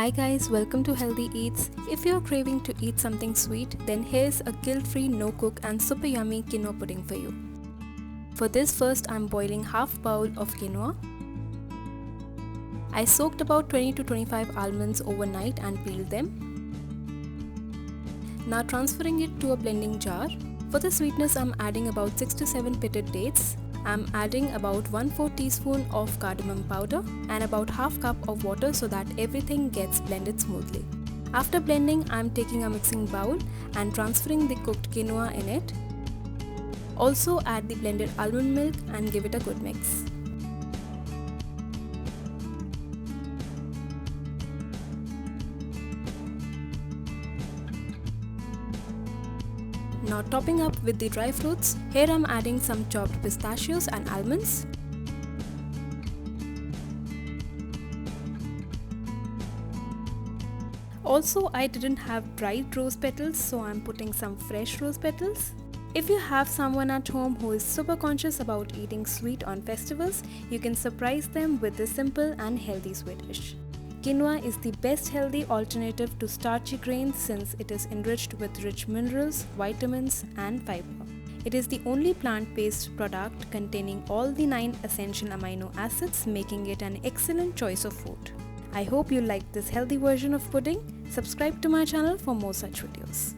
Hi guys, welcome to Healthy Eats. If you're craving to eat something sweet, then here's a guilt-free, no-cook and super yummy quinoa pudding for you. For this, first I'm boiling half bowl of quinoa. I soaked about 20 to 25 almonds overnight and peeled them. Now transferring it to a blending jar. For the sweetness, I'm adding about 6 to 7 pitted dates. I'm adding about 1/4 teaspoon of cardamom powder and about half cup of water so that everything gets blended smoothly. After blending, I'm taking a mixing bowl and transferring the cooked quinoa in it. Also add the blended almond milk and give it a good mix. Now topping up with the dry fruits, here I'm adding some chopped pistachios and almonds. Also, I didn't have dried rose petals, so I'm putting some fresh rose petals. If you have someone at home who is super conscious about eating sweet on festivals, you can surprise them with this simple and healthy sweet dish. Quinoa is the best healthy alternative to starchy grains since it is enriched with rich minerals, vitamins and fiber. It is the only plant-based product containing all the 9 essential amino acids, making it an excellent choice of food. I hope you liked this healthy version of pudding. Subscribe to my channel for more such videos.